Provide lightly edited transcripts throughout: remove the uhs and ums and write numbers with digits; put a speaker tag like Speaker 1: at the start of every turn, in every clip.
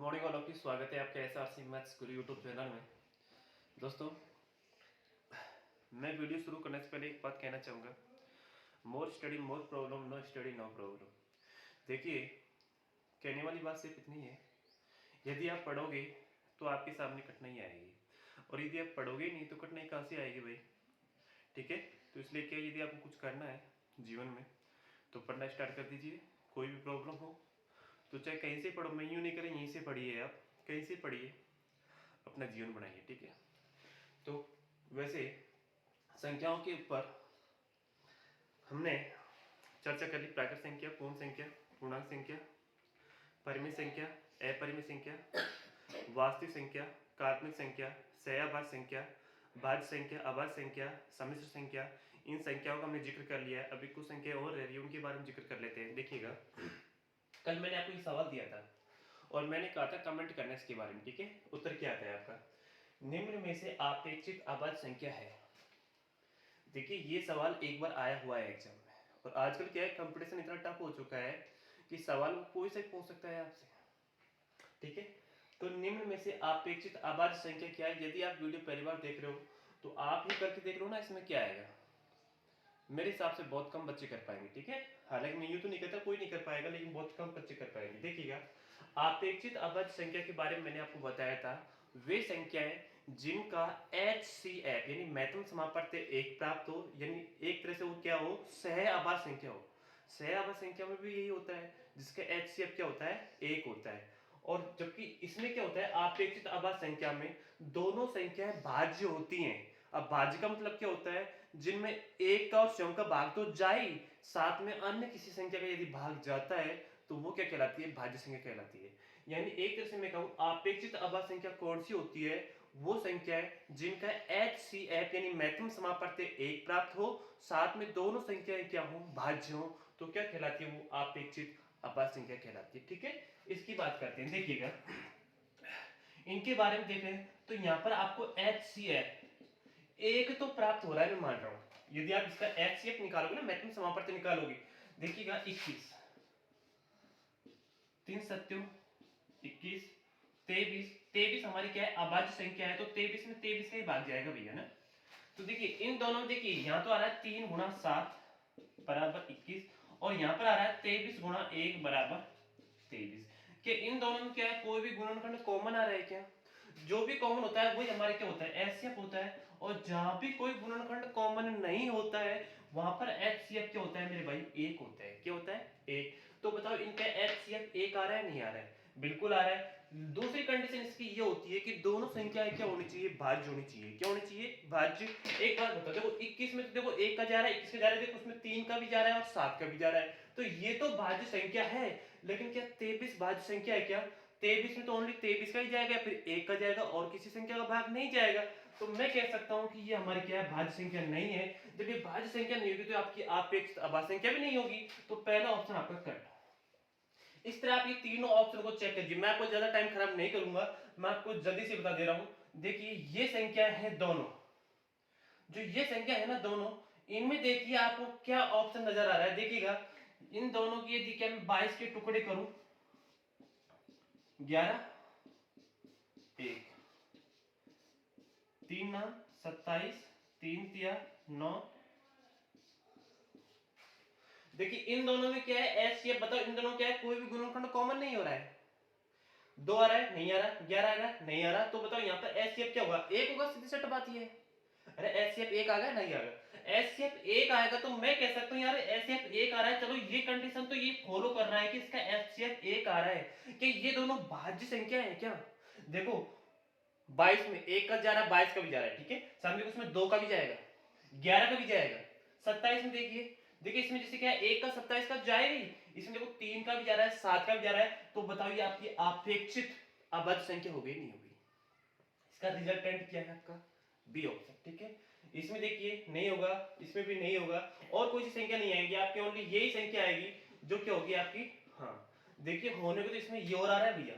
Speaker 1: Morning वालों की स्वागत है आपके एसआरसी मैथ्स गुरु यूट्यूब चैनल में। दोस्तों, मैं वीडियो शुरू करने से पहले एक बात कहना चाहूँगा। More study more problem, no study no problem. देखिए, कहने वाली बात सिर्फ इतनी है, यदि आप पढ़ोगे तो आपके सामने कठिनाई आएगी, और यदि आप पढ़ोगे नहीं तो कठिनाई कहाँ से आएगी भाई? ठीक है, तो इसलिए क्या, यदि आपको कुछ करना है जीवन में तो पढ़ना स्टार्ट कर दीजिए। कोई भी प्रॉब्लम हो तो चाहे कहीं से पढ़ो, मैं यूँ नहीं करें, यहीं से पढ़िए, आप कहीं से पढ़िए, अपना जीवन बनाइए। ठीक है, तो वैसे संख्याओं के ऊपर हमने चर्चा कर ली। प्राकृत संख्या, पूर्ण संख्या, पूर्णांक संख्या, परिमित संख्या, अपरिमित संख्या, वास्तविक संख्या, काल्पनिक संख्या, सहअभाज्य संख्या, भाज्य संख्या, अभाज्य संख्या, सम्मिश्र संख्या। इन संख्याओं का हमने जिक्र कर लिया है। अभी कुछ संख्या और रह रही है, उनके बारे में जिक्र कर लेते हैं। देखिएगा, कल मैंने आपको ये सवाल दिया था और मैंने कहा था कमेंट करना इसके बारे में। ठीक है, उत्तर क्या आता है आपका? निम्न में से अपेक्षित अभाज्य संख्या है। देखिए, ये सवाल एक बार आया हुआ है एग्जाम में, और आजकल क्या है, कंपटीशन इतना टफ हो चुका है कि सवाल कोई से पूछ सकता है आपसे। ठीक है, तो निम्न में से अपेक्षित अभाज्य संख्या क्या है? यदि आप वीडियो पहली बार देख रहे हो तो आप ही करके देख लो ना, इसमें क्या आएगा। मेरे हिसाब से बहुत कम बच्चे कर पाएंगे। ठीक है, हालांकि मैं यूं तो नहीं कहता कोई नहीं कर पाएगा, लेकिन बहुत कम बच्चे कर पाएंगे। देखिएगा, अपेक्षित अभाज्य संख्या के बारे में मैंने आपको बताया था, वे संख्याएं जिनका HCF यानी महत्तम समापत्ति 1 प्राप्त हो, यानी एक तरह से वो क्या हो, सह अभाज्य संख्या हो। सह अभाज्य संख्या में भी यही होता है, जिसका HCF क्या होता है, 1 होता है। और जबकि इसमें क्या होता है, अपेक्षित अभाज्य संख्या में दोनों संख्याएं भाज्य होती हैं। अब भाज्य का मतलब क्या होता है, जिनमें एक का और स्वयं का भाग तो जाए, साथ में अन्य किसी संख्या का यदि भाग जाता है तो वो क्या कहलाती है, भाज्य संख्या कहलाती है। यानी एक तरह से मैं कहूं, अपेक्षित अभाज्य संख्या कौन सी होती है? वो संख्या है जिनका HCF यानी महत्तम समापत्ति 1 प्राप्त हो, साथ में दोनों संख्याएं क्या हो, भाज्य हो, तो क्या कहलाती है, वो अपेक्षित अभाज्य संख्या कहलाती है। ठीक है, इसकी बात करते हैं। देखिएगा, इनके बारे में देखें तो यहां पर आपको HCF एक तो प्राप्त हो रहा है, मैं मान रहा हूं। यदि आप इसका HCF निकालोगे ना, महत्तम समापत्ति निकालोगे, देखिएगा 21, 3 सत्यों 21, 23, 23 हमारी क्या है, अभाज्य संख्या है, तो 23 में 23 का ही भाग जाएगा भैया ना। तो देखिए इन दोनों में, देखिए यहां तो आ रहा है 3 गुणा 7 बराबर 21, और यहां पर आ रहा है 23 गुणा 1 बराबर 23। कि इन दोनों में क्या है, कोई भी गुणनखंड कॉमन आ रहा है क्या? जो भी कॉमन होता है वही हमारे क्या होता है, HCF होता है। और जहां भी कोई गुणनखंड कॉमन नहीं होता है वहां पर HCF क्या होता है मेरे भाई, 1 होता है। क्या होता है, 1। तो बताओ इनका HCF 1 आ रहा है, नहीं आ रहा है? बिल्कुल आ रहा है। दूसरी कंडीशन इसकी ये होती है कि दोनों संख्याएं क्या होनी चाहिए, भाज्य होनी चाहिए। क्या होनी चाहिए, भाज्य। एक बात बताओ, देखो 21 में तो देखो 1 का जा रहा है, 21 का जा रहा है, देखो उसमें 3 का भी जा रहा है और 7 का भी जा रहा है, तो ये तो भाज्य संख्या है। लेकिन क्या 23 भाज्य संख्या है क्या? 23 में तो ओनली 23 का ही जाएगा, फिर 1 का जाएगा और किसी संख्या का भाग नहीं जाएगा। तो मैं कह सकता हूं कि ये हमारी क्या है, भाज्य संख्या नहीं है। जब ये भाज्य संख्या नहीं होगी तो आपकी अपेक्षित अभाज्य संख्या भी नहीं होगी। तो पहला ऑप्शन आपका कट। इस तरह आप ये तीनों ऑप्शन को चेक कीजिए। मैं आपको ज्यादा टाइम खराब नहीं करूंगा, मैं आपको जल्दी से बता दे रहा हूं। देखिए ये संख्या है दोनों, जो ये संख्या है ना दोनों, इनमें देखिए आपको क्या ऑप्शन नजर आ रहा है। देखिएगा, इन दोनों की यदि क्या मैं 22 के टुकड़े करूं, 11 1, 3 9 27, 3 तिया 9। देखिए इन दोनों में क्या है, HCF बताओ, इन दोनों क्या है, कोई भी गुणनखंड कॉमन नहीं हो रहा है। 2 आ रहा है, नहीं आ रहा, 11 आ रहा है, नहीं आ रहा, तो बताओ यहाँ पर HCF क्या होगा, 1 होगा। सीधी सट बात ये है। अरे HCF 1 आ गया, नहीं आ गया, HCF 1 आएगा तो मैं कह सकता हूँ यार HCF 1 आ रहा है, चलो ये कंडीशन तो ये फॉलो कर रहा है कि इसका HCF 1 आ रहा है, कि ये दोनों भाज्य संख्या है क्या? देखो 22 में 1 का जा रहा है, 22 का भी जा रहा है, ठीक है, सामने उसमें 2 का भी जाएगा, 11 का भी जाएगा। 27 में देखिए, देखिए इसमें जैसे क्या है, 1 का 27 का जाएगा ही, इसमें देखो 3 का भी जा रहा है, 7 का भी जा रहा है, तो बताओ ये आपकी अपेक्षित अभाज्य संख्या हो गई, नहीं होगी? इसका रिजल्टेंट क्या है आपका, बी ऑप्शन। ठीक है, इसमें देखिए नहीं होगा, इसमें भी नहीं होगा, और कोई सी संख्या नहीं आएगी आपकी, ओनली यही संख्या आएगी जो क्या होगी आपकी। हाँ देखिए, होने को तो इसमें ये और आ रहा है भैया,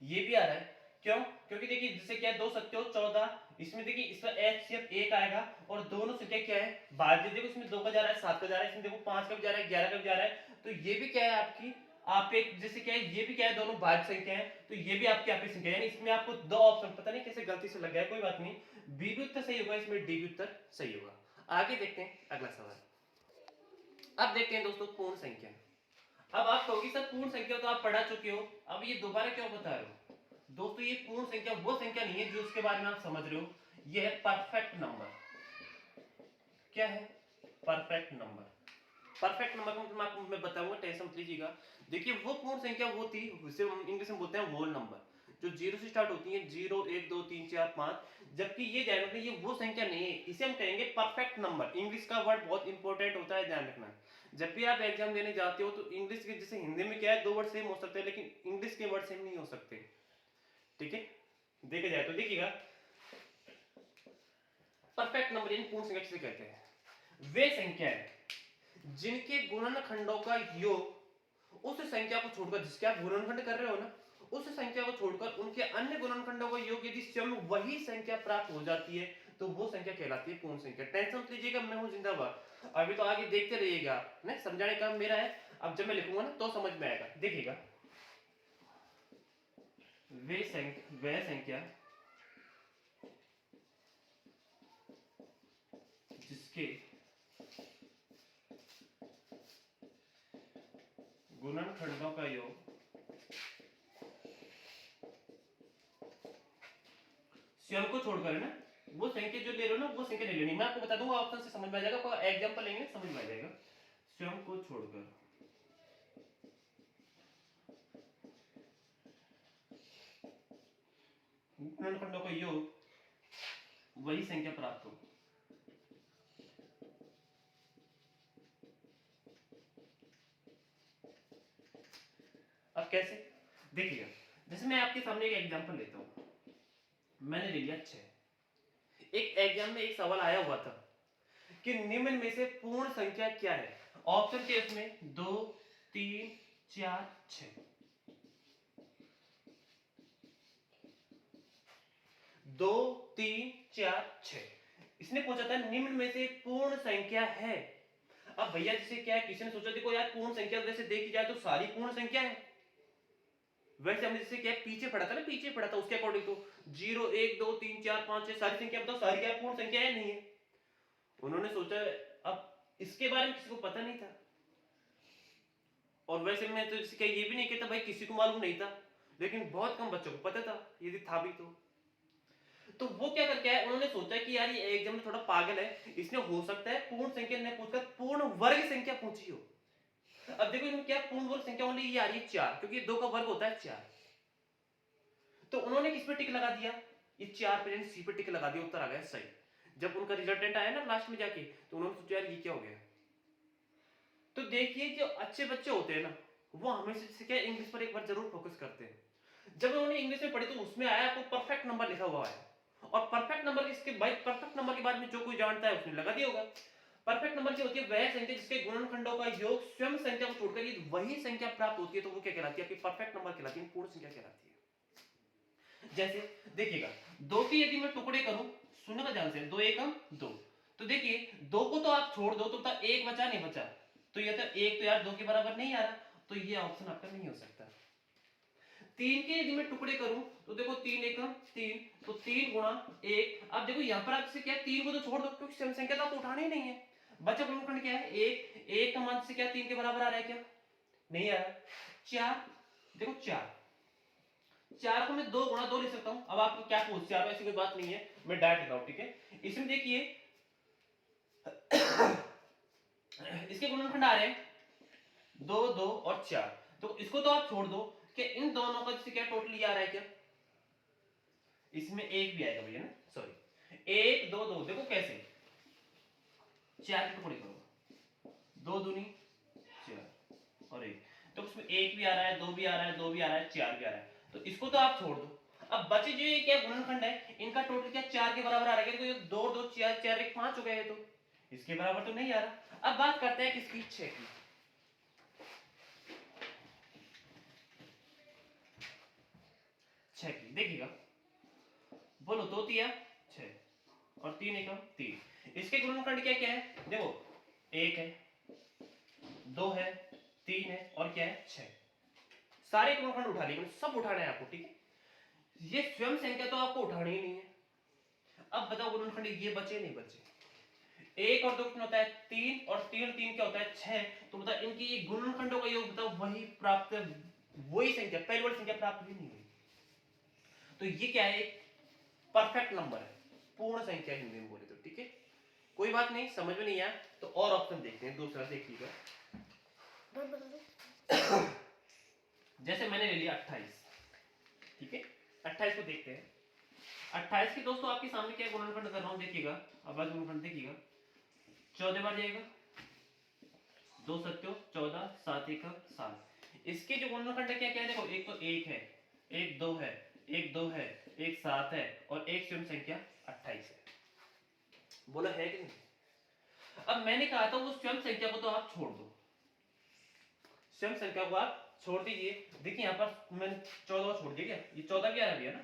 Speaker 1: ये भी आ रहा है। क्यों? क्योंकि देखिए जैसे क्या है, 2 सत्यो 14, इसमें देखिए इसका HCF 1 आएगा, और दोनों संख्या क्या है, भाज्य। देखो इसमें 2 का जा रहा है, 7 का जा रहा है, इसमें देखो 5 का भी जा रहा है, 11 का भी जा रहा है, तो ये भी क्या है आपकी आप एक जैसे क्या है, ये भी क्या है, दोनों भाज्य संख्या है, तो ये भी आपकी आपकी संख्या है, यानी इसमें आपको दो ऑप्शन, पता नहीं कैसे गलती से लग गया, कोई बात नहीं, बी भी उत्तर सही होगा, इसमें डी भी उत्तर सही होगा। आगे देखते हैं अगला सवाल। अब देखते हैं दोस्तों पूर्ण संख्या। अब आप कहोगे सर पूर्ण संख्या तो आप पढ़ा चुके हो, अब ये दोबारा क्यों बता रहे हो? दोस्तों ये पूर्ण संख्या वो संख्या नहीं है जो उसके बारे में आप समझ रहे हो, ये है परफेक्ट नंबर। क्या है? Perfect number. परफेक्ट नंबर का मतलब आपको मैं बताऊंगा, टेंशन मत लीजिएगा। देखिए वो पूर्ण संख्या वो थी, उसे इंग्लिश में बोलते हैं होल नंबर, जो जीरो से स्टार्ट होती है, 0 1 2 3 4 5, जबकि ये ध्यान रखना ये वो संख्या नहीं है, इसे हम कहेंगे परफेक्ट नंबर। इंग्लिश का वर्ड बहुत इंपॉर्टेंट होता है, ध्यान रखना। जब भी आप एग्जाम देने जाते हो तो इंग्लिश के, जैसे हिंदी में क्या है, दो वर्ड सेम हो सकते हैं, लेकिन इंग्लिश के वर्ड सेम नहीं हो सकते, ठीक है? देखा जाए तो देखिएगा, परफेक्ट नंबर इन पूर्ण संख्या किसे कहते हैं? वे संख्या है जिनके गुणनखंडों का योग उस संख्या को छोड़कर, जिसके आप गुणनखंड कर रहे हो ना, उस संख्या को छोड़कर उनके अन्य गुणनखंडों का योग यदि स्वयं वही संख्या प्राप्त हो जाती है तो वो संख्या कहलाती है पूर्ण संख्या। टेंशन मत लीजिएगा, मैं हूं जिंदाबाद। अभी तो आगे देखते रहिएगा, नहीं समझाने का मेरा है, अब जब मैं लिखूंगा ना तो समझ में आएगा, देखिएगा। वह संख्या जिसके गुणनखंडों का योग स्वयं को छोड़कर, है ना, वो संख्या जो ले रहे हो ना वो संख्या ले लेनी। मैं आपको बता दूंगा, ऑप्शन से समझ में आ जाएगा, एग्जांपल लेंगे समझ में आ जाएगा। स्वयं को छोड़कर गुणनखंडों का योग वही संख्या प्राप्त हो। अब कैसे? देखिएगा, जैसे मैं आपके सामने एक एग्जांपल लेता हूं, मैंने ले लिया 6। एक एग्जाम में एक सवाल आया हुआ था कि निम्न में से पूर्ण संख्या क्या है। ऑप्शन थे उसमें 2 3 4 6। 2 3 4 6 इसने पूछा था निम्न में से पूर्ण संख्या है। अब भैया जैसे क्या है, किसी ने सोचा देखो यार पूर्ण संख्या वैसे देखी जाए तो सारी पूर्ण संख्या है, वैसे हमने जैसे क्या पीछे पढ़ा था ना, पीछे पढ़ा था उसके अकॉर्डिंग तो 0 1 2 3 4 5 6 सारी संख्या बताओ, सारी क्या पूर्ण संख्या है? नहीं है। उन्होंने सोचा, अब इसके बारे में किसी को पता नहीं था, और वैसे मैं तो जैसे क्या ये भी नहीं कहता भाई किसी को मालूम नहीं था, लेकिन बहुत कम बच्चों को पता था, यदि था भी तो वो क्या करके आए, उन्होंने सोचा कि यार ये एग्जाम में थोड़ा पागल है, इसने हो सकता है पूर्ण संख्या ने पूछकर पूर्ण वर्ग संख्या पूछी हो। अब देखो इनमें क्या पूर्ण वर्ग संख्या ओनली ये आ रही है 4, क्योंकि 2 का वर्ग होता है 4। तो उन्होंने किस पे टिक लगा दिया? ये 4 पे सी पे टिक लगा दिया, उत्तर आ गया सही। जब उनका रिजल्टेंट आया ना लास्ट में जाके, तो उन्होंने सोचा यार ये क्या हो गया। तो देखिए जो अच्छे बच्चे होते हैं ना, वो हमेशा से क्या इंग्लिश पर एक बार जरूर फोकस करते हैं। जब उन्होंने इंग्लिश में पढ़ी तो उसमें आया आपको परफेक्ट नंबर लिखा हुआ है, और परफेक्ट नंबर इसके भाई परफेक्ट नंबर के बारे में जो कोई जानता है उसने लगा दिया होगा। परफेक्ट नंबर क्या होती है? वह संख्या जिसके गुणनखंडों का योग स्वयं संख्या को छोड़कर यदि वही संख्या प्राप्त होती है तो वो क्या कहलाती है? आपकी परफेक्ट नंबर कहलाती है, पूर्ण संख्या कहलाती है। जैसे देखिएगा, 2 के यदि मैं टुकड़े करूं, सुनना ध्यान से, 2 एकम 2, तो देखिए 2 को तो आप छोड़ दो तो एक बचा नहीं बचा, तो ये तो एक तो यार 2 के बराबर नहीं आ रहा, तो ये ऑप्शन आपका नहीं हो सकता। 3 के यदि मैं टुकड़े करूं तो देखो 3 एकम 3, तो 3 गुणा 1। अब देखो यहां पर आपसे क्या 3 को तो छोड़ दो क्योंकि संख्या तो आपको उठानी ही नहीं है। बचा गुणनखंड क्या है? 1 का मान से क्या 3 के बराबर आ रहा है क्या? नहीं आ रहा। 4, देखो 4 को मैं 2 गुणा 2 लिख सकता हूं। अब आपको क्या पूछ, 4 ऐसी कोई बात नहीं है, मैं डायरेक्ट लिख रहा हूं, ठीक है? इसमें देखिए इसके गुणनखंड आ रहे हैं 2 2 और 4, तो इसको तो आप छोड़ दो कि इन दोनों का जैसे क्या टोटल आ रहा है क्या? इसमें एक भी आएगा भैया ना, सॉरी 1 2 2, देखो कैसे 4 के टुकड़े करो, 2 दूनी 4 और 1, तो उसमें एक भी आ रहा है, 2 भी आ रहा है, 2 भी आ रहा है, 4 भी आ रहा है, तो इसको तो आप छोड़ दो। अब बचे जो ये क्या गुणनखंड है, इनका टोटल क्या 4 के बराबर आ रहा है, तो ये 2 2 4 4 1 5 हो गया है, तो इसके बराबर तो नहीं आ रहा। अब बात करते हैं किसकी? 6 की। 6 की देखिएगा, बोलो 2 तिया 6 और 3 एकम 3। इसके गुणनखंड क्या क्या है? देखो 1 है, 2 है, 3 है और क्या है? 6। सारे गुणनखंड उठा लिए, मतलब सब उठाना है आपको, ठीक है। ये स्वयं संख्या तो आपको उठानी ही नहीं है। अब बताओ गुणनखंड ये बचे नहीं बचे, 1 और 2 कितना होता है 3, और 3 3 क्या होता है 6। तो बताओ इनकी ये गुणनखंडों का योग बताओ वही प्राप्त, वही संख्या, पहली वाली संख्या प्राप्त भी नहीं हुई। तो ये क्या है, एक परफेक्ट नंबर है, पूर्ण संख्या हिंदी में बोले तो, ठीक है। कोई बात नहीं, समझ में नहीं आया तो और ऑप्शन देखते हैं, दूसरा देखिएगा। जैसे मैंने ले लिया 28, ठीक है। 28 को देखते हैं। 28 के दोस्तों आपके सामने क्या गुणनखंड कर रहा हूं, देखिएगा। अब आज गुणनखंड देखिएगा, 14 बार जाएगा, 2 सत्यो 14, 7 एक 7। इसके जो गुणनखंड है क्या क्या है, देखो एक तो 1 है, एक 2 है, एक 2 है, एक 7 है, और एक स्वयं संख्या 28 है। बोला है कि नहीं। अब मैंने कहा था वो स्वयं संख्या को तो आप छोड़ दो, स्वयं संख्या को आप छोड़ दीजिए। देखिए यहाँ पर मैंने 14 छोड़ दिया, क्या ये 14 क्या है भैया ना,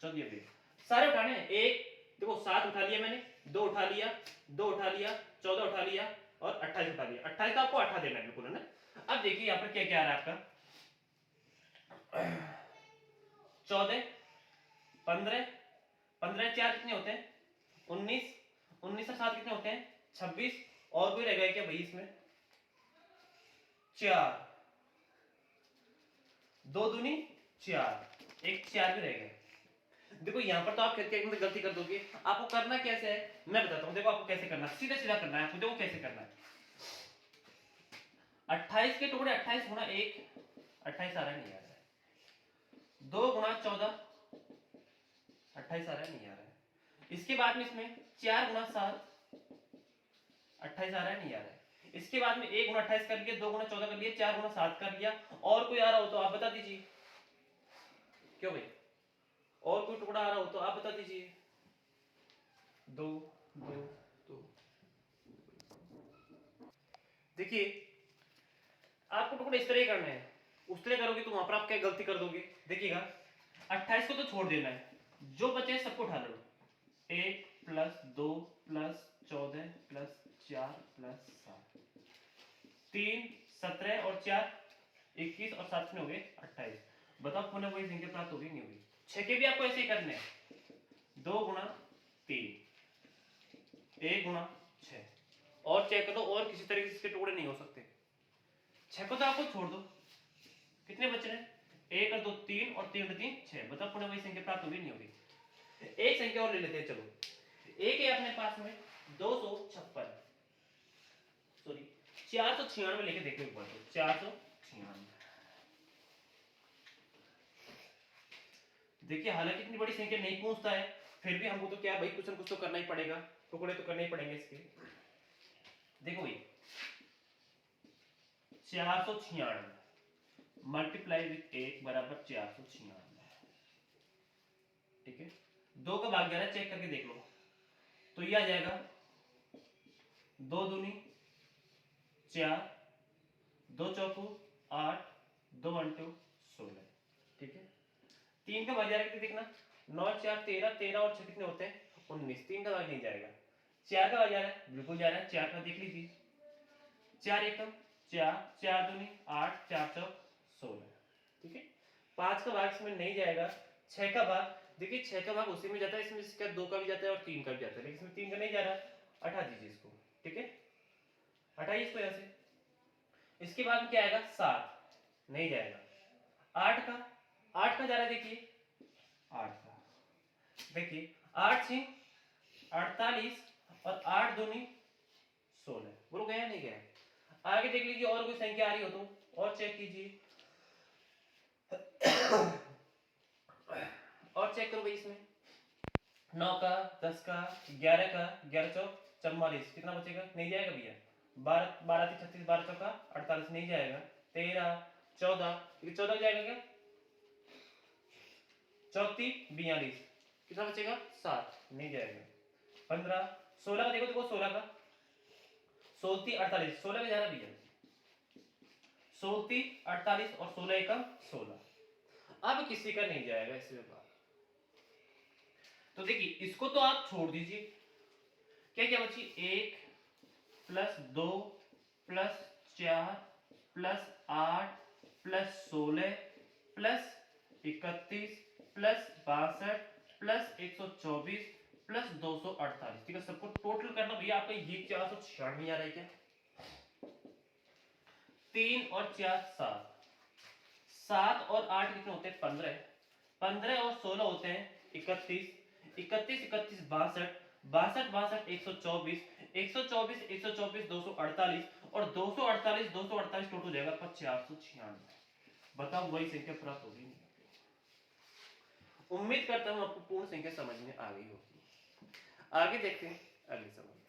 Speaker 1: 14 भैया सारे उठाने हैं। एक देखो 7 उठा लिया मैंने, 2 उठा लिया, 2 उठा लिया, 14 उठा लिया, और 28 उठा लिया। 28 तो आपको 8 देना है बिल्कुल, है ना। अब देखिए यहाँ पर क्या क्या आ रहा है आपका, 14 15 15 4 कितने होते हैं 19, 19 और 7 कितने होते हैं 26, और कोई रह गया क्या भाई इसमें 4, 2 दूनी 4, एक 4 भी रह गया। देखो यहाँ पर तो आप गलती कर दोगे। आपको करना कैसे है मैं बताता हूँ, देखो आपको कैसे करना, सीधा सीधा करना है आपको। देखो कैसे करना है, 28 के टुकड़े 28 गुणा 1, 28 आ रहा है नहीं आ रहा है, 2 गुणा 14, 28 आ रहा है नहीं आ रहा है। इसके बाद में इसमें 4 गुणा 7, 28 आ रहा है नहीं आ रहा है। इसके बाद में 1 गुणा 28 कर लिया, 2 गुणा 14 कर लिया, 4 गुणा 7 कर लिया। और कोई आ रहा हो तो आप बता दीजिए, क्यों भाई, और कोई टुकड़ा आ रहा हो तो आप बता दीजिए। 2 2 2। देखिए आपको टुकड़े इस तरह करने हैं, उस तरह करोगे तो वहां पर आप क्या गलती कर दोगे। देखिएगा 28 को तो छोड़ देना है, जो बचे सबको उठा लो। 1 प्लस 2 प्लस 14 प्लस 4 प्लस 7, 3 17 और 4 21, और 7 में हो गए 28। बताओ पुनः वही संख्या प्राप्त होगी नहीं होगी। 6 के भी आपको ऐसे ही करने हैं, 2 गुणा 3, 1 गुणा 6, और चेक करो और किसी तरीके से इसके टुकड़े नहीं हो सकते। 6 को तो आपको छोड़ दो, कितने बच रहे हैं 1 और 2 3, और 3 3 6। बताओ पुनः वही संख्या प्राप्त होगी नहीं होगी। एक संख्या और ले लेते हैं, चलो एक है अपने पास में 256, सॉरी 496 लेके देखो एक बार, तो 496। देखिए हालांकि इतनी बड़ी संख्या नहीं पूछता है, फिर भी हमको तो क्या भाई कुछ न कुछ तो करना ही पड़ेगा, टुकड़े तो करने ही पड़ेंगे इसके। देखो भाई 496 मल्टीप्लाई विथ 1 बराबर 496, ठीक है। 2 का भाग 11 चेक करके देख लो, तो ये आ जाएगा 2 दूनी 4, 2 चौकू 8, 2 अंटू 16, ठीक है। 3 का भाग जा रहा है कितने देखना, 9 4 13, 13 और 6 कितने होते हैं 19, 3 का भाग नहीं जाएगा। 4 का भाग जा रहा है, बिल्कुल जा रहा है, 4 का देख लीजिए, 4 एकम 4, 4 दूनी 8, 4 चौक 16, ठीक है। 5 का भाग इसमें नहीं जाएगा। 6 का भाग, देखिए 6 का भाग उसी में जाता है, इसमें इसका 2 का भी जाता है और 3 का भी जाता है, लेकिन इसमें 3 का नहीं जा रहा। हटा दीजिए इसको, ठीक है, हटाइए इसको यहाँ से। इसके बाद क्या आएगा 7, नहीं जाएगा। 8 का जा रहा है, देखिए 8 का, देखिए 8 6 48, और 8 दूनी 16, बोलो गया नहीं गया। आगे देख लीजिए और कोई संख्या आ रही हो तो और चेक कीजिए, और चेक करो भाई इसमें 9 का 10 का 11 का 11 चौक 44, कितना बचेगा नहीं जाएगा भैया। 12 12 36, 12 चौका 48, नहीं जाएगा। 13 14, 14 जाएगा क्या, 34 42, कितना बचेगा 7, नहीं जाएगा। 15 16 का देखो 16 का 16 48, 16 का जा रहा भैया, 16 48 और 16 एकम 16। अब किसी का नहीं जाएगा इसमें बात। तो देखिए इसको तो आप छोड़ दीजिए, क्या क्या बची 1 plus 2 plus 4 plus 8 plus 16 plus 31 plus 62 plus 124 plus 248। ठीक है, सबको टोटल करना भैया आपका ये 496 आ रहा है क्या? 3 और 4 7, 7 और 8 कितने होते हैं? 15, 15 और 16 होते हैं 31, 31 31 62, 62 62 124, 124 124 248 और 248 248 टोटल हो जाएगा आपका 496। बताओ वही संख्या प्राप्त होगी नहीं? उम्मीद करता हूं आपको पूर्ण संख्या समझ में आ गई होगी। आगे देखते हैं अगले सवाल।